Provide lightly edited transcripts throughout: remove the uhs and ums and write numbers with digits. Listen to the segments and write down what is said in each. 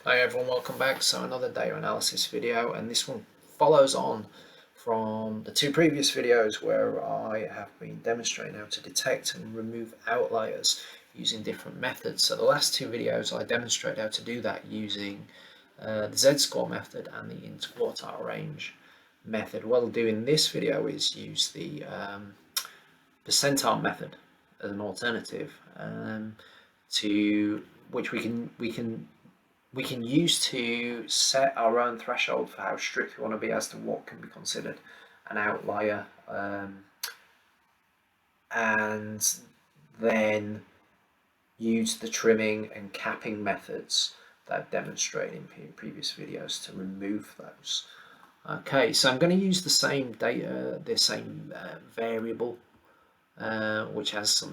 Hi everyone, welcome back. So another data analysis video, and this one follows on from the two previous videos where I have been demonstrating how to detect and remove outliers using different methods. So the last two videos I demonstrated how to do that using the Z-score method and the interquartile range method. What I'll do in this video is use the percentile method as an alternative to which we can use to set our own threshold for how strict we want to be as to what can be considered an outlier, and then use the trimming and capping methods that I've demonstrated in previous videos to remove those. Okay, so I'm going to use the same data, the same variable, which has some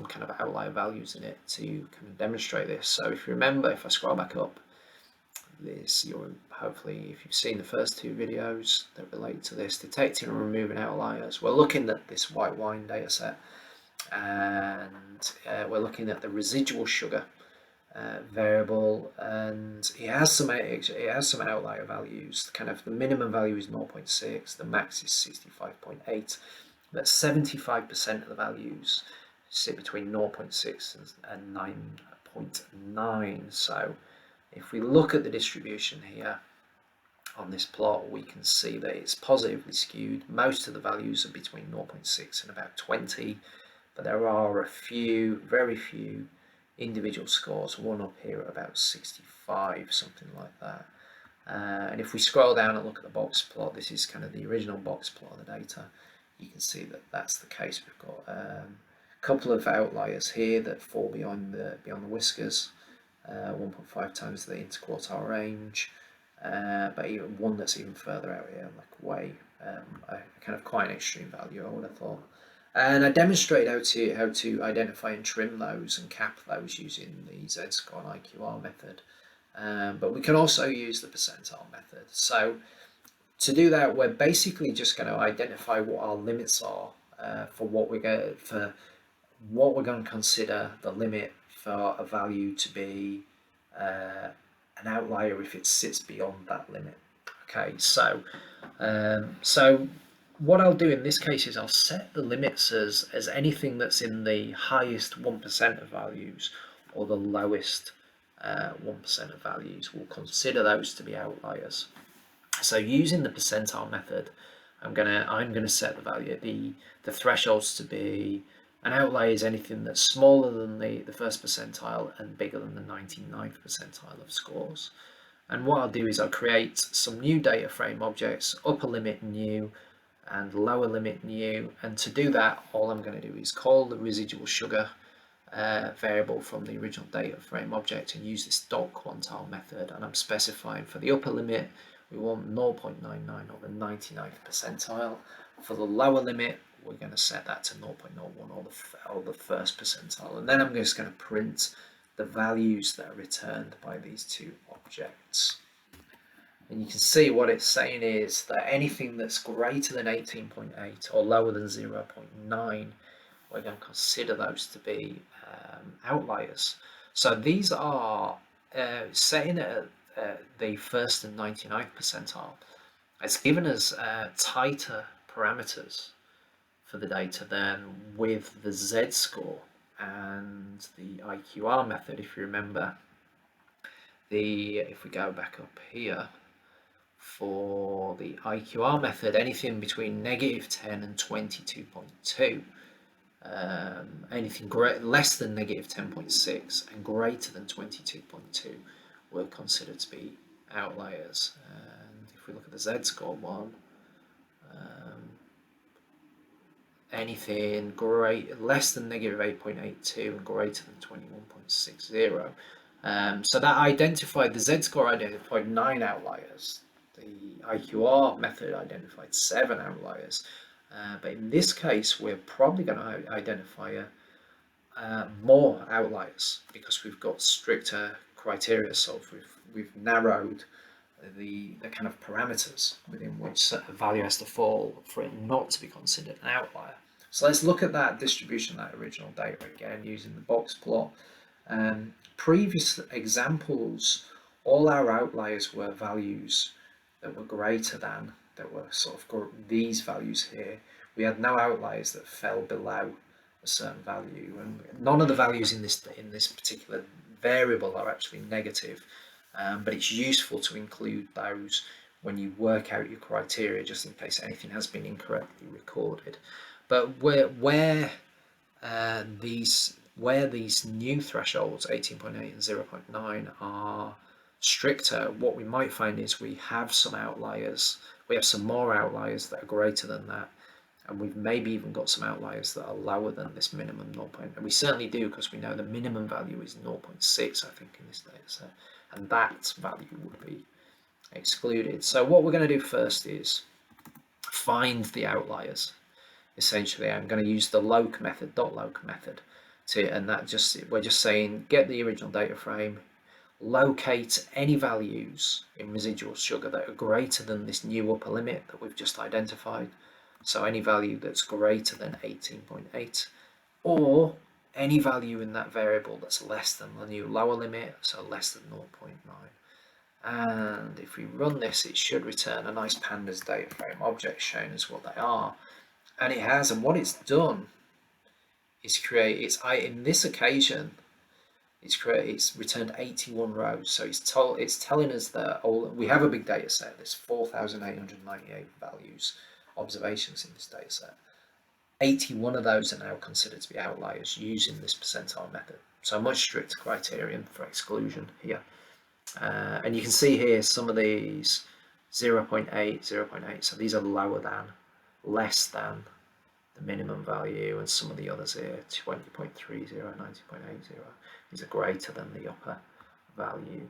kind of outlier values in it to kind of demonstrate this. So if you remember, if I scroll back up, hopefully, if you've seen the first two videos that relate to this, detecting and removing outliers, we're looking at this white wine data set, and we're looking at the residual sugar variable, and it has some outlier values. Kind of the minimum value is 0.6, the max is 65.8, but 75% of the values sit between 0.6 and 9.9. So if we look at the distribution here on this plot, we can see that it's positively skewed. Most of the values are between 0.6 and about 20, but there are a few, very few individual scores, one up here at about 65, something like that. And if we scroll down and look at the box plot, this is kind of the original box plot of the data, you can see that that's the case. We've got a couple of outliers here that fall beyond the whiskers, 1.5 times the interquartile range, but even one that's even further out here, like way, a kind of quite an extreme value, I would have thought. And I demonstrate how to identify and trim those and cap those using the Z-score and IQR method. But we can also use the percentile method. So to do that, we're basically just going to identify what our limits are for what we're going to consider the limit for a value to be an outlier if it sits beyond that limit. Okay, so what I'll do in this case is I'll set the limits as anything that's in the highest 1% of values or the lowest 1% of values. We'll consider those to be outliers. So using the percentile method, I'm gonna set the value, the thresholds to be an outlier is anything that's smaller than the first percentile and bigger than the 99th percentile of scores. And what I'll do is I'll create some new data frame objects, upper limit new and lower limit new. And to do that, all I'm going to do is call the residual sugar variable from the original data frame object and use this dot quantile method. And I'm specifying for the upper limit, we want 0.99 or the 99th percentile. For the lower limit, we're going to set that to 0.01 or the first percentile. And then I'm just going to print the values that are returned by these two objects. And you can see what it's saying is that anything that's greater than 18.8 or lower than 0.9, we're going to consider those to be outliers. So these are setting at the first and 99th percentile. It's given us tighter parameters for the data than with the Z-score and the IQR method. If you remember, if we go back up here, for the IQR method, anything between -10 and 22.2, anything less than -10.6 and greater than 22.2 were considered to be outliers. And if we look at the Z-score one, anything less than -8.82 and greater than 21.60. So that identified, the Z-score identified 9 outliers. The IQR method identified 7 outliers. But in this case, we're probably going to identify more outliers because we've got stricter criteria. So we've narrowed the kind of parameters within which a value has to fall for it not to be considered an outlier. So let's look at that distribution, that original data again, using the box plot. Previous examples all our outliers were values that were greater than, that were sort of these values here. We had no outliers that fell below a certain value, and none of the values in this particular variable are actually negative, but it's useful to include those when you work out your criteria, just in case anything has been incorrectly recorded. But where these new thresholds, 18.8 and 0.9, are stricter, what we might find is we have some outliers. We have some more outliers that are greater than that, and we've maybe even got some outliers that are lower than this minimum 0. And we certainly do, because we know the minimum value is 0.6, I think, in this data set, and that value would be excluded. So what we're going to do first is find the outliers. Essentially, I'm going to use the loc method, .loc method, and we're just saying get the original data frame, locate any values in residual sugar that are greater than this new upper limit that we've just identified. So any value that's greater than 18.8, or any value in that variable that's less than the new lower limit, so less than 0.9. And if we run this, it should return a nice pandas data frame object showing us what they are. And it has, and what it's done is in this occasion, it's returned 81 rows. So it's telling us that we have a big data set. There's 4,898 values, observations in this data set. 81 of those are now considered to be outliers using this percentile method. So a much stricter criterion for exclusion here. And you can see here some of these 0.8, 0.8. So these are lower than, less than the minimum value, and some of the others here, 20.30, 90.80, these are greater than the upper value.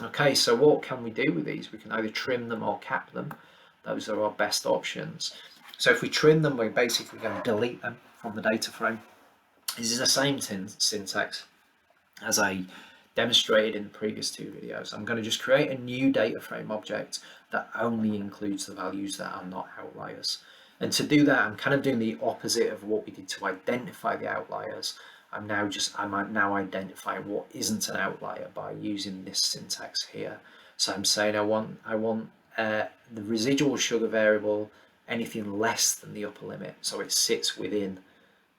Okay, so what can we do with these? We can either trim them or cap them. Those are our best options. So if we trim them, we're basically going to delete them from the data frame. This is the same syntax as I demonstrated in the previous two videos. I'm going to just create a new data frame object that only includes the values that are not outliers. And to do that, I'm kind of doing the opposite of what we did to identify the outliers. I'm now identifying what isn't an outlier by using this syntax here. So I'm saying I want the residual sugar variable anything less than the upper limit, so it sits within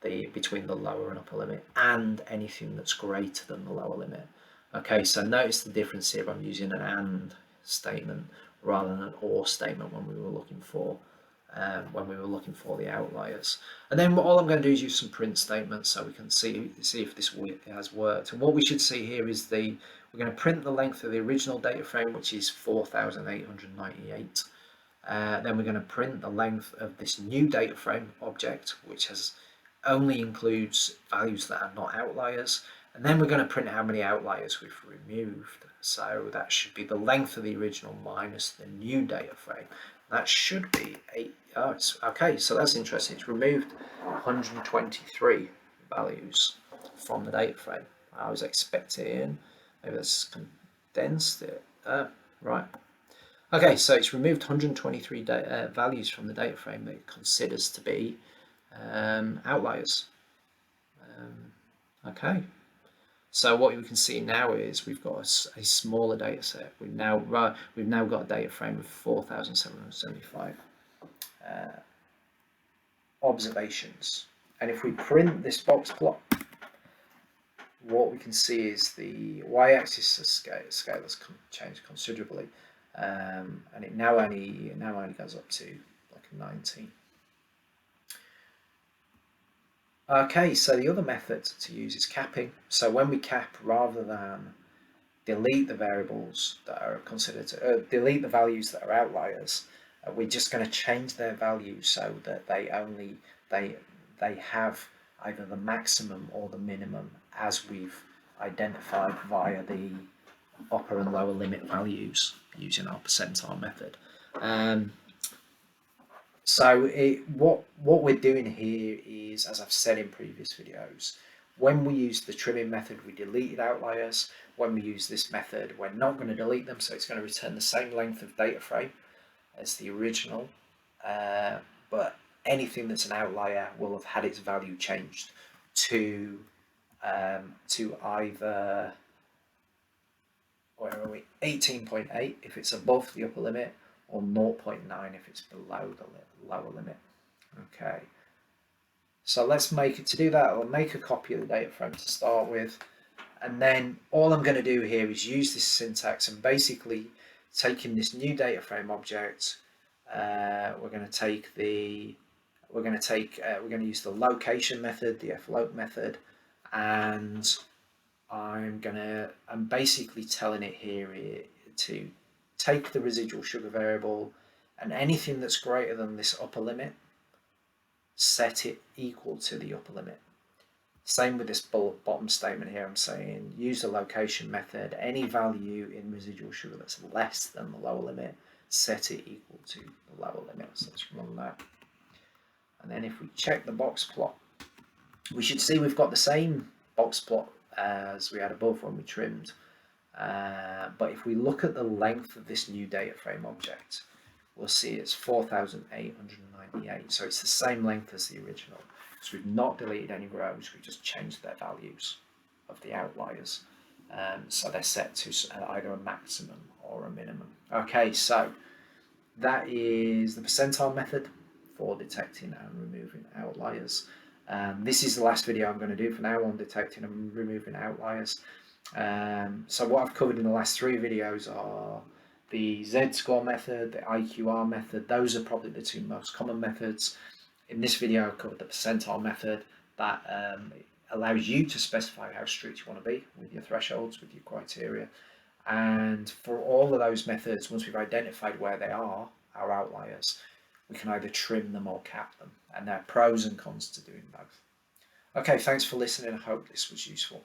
between the lower and upper limit, and anything that's greater than the lower limit. Okay, so notice the difference here. I'm using an and statement rather than an or statement when we were looking for the outliers. And then all I'm going to do is use some print statements so we can see if this has worked. And what we should see here is we're going to print the length of the original data frame, which is 4,898. Then we're going to print the length of this new data frame object, which only includes values that are not outliers. And then we're going to print how many outliers we've removed. So that should be the length of the original minus the new data frame. That should be 8. Oh, okay, so that's interesting. It's removed 123 values from the data frame. I was expecting, maybe that's condensed it. Right. Okay, so it's removed 123 values from the data frame that it considers to be outliers. Okay. So what we can see now is we've got a smaller data set. We've now got a data frame of 4,775 observations. And if we print this box plot, what we can see is the y-axis scale has changed considerably, and it now only goes up to like 19. Okay, so the other method to use is capping. So when we cap, rather than delete the variables that are considered delete the values that are outliers, we're just going to change their values so that they have either the maximum or the minimum as we've identified via the upper and lower limit values using our percentile method. So what we're doing here is, as I've said in previous videos, when we use the trimming method, we deleted outliers. When we use this method, we're not going to delete them, so it's going to return the same length of data frame as the original, but anything that's an outlier will have had its value changed to either, or where are we? 18.8 if it's above the upper limit, or 0.9 if it's below the lower limit. Okay. So let's make it, to do that, I'll make a copy of the data frame to start with. And then all I'm going to do here is use this syntax and basically taking this new data frame object, we're going to use the location method, the float method, and I'm basically telling it here to take the residual sugar variable, and anything that's greater than this upper limit, set it equal to the upper limit. Same with this bottom statement here. I'm saying use the location method. Any value in residual sugar that's less than the lower limit, set it equal to the lower limit. So let's run that. And then if we check the box plot, we should see we've got the same box plot as we had above when we trimmed. But if we look at the length of this new data frame object, we'll see it's 4,898. So it's the same length as the original. So we've not deleted any rows, we just changed their values of the outliers. So they're set to either a maximum or a minimum. Okay, so that is the percentile method for detecting and removing outliers. This is the last video I'm going to do for now on detecting and removing outliers. So what I've covered in the last 3 videos are the Z-score method, the IQR method. Those are probably the 2 most common methods. In this video, I've covered the percentile method that allows you to specify how strict you want to be with your thresholds, with your criteria. And for all of those methods, once we've identified where they are, our outliers, we can either trim them or cap them. And there are pros and cons to doing both. Okay, thanks for listening. I hope this was useful.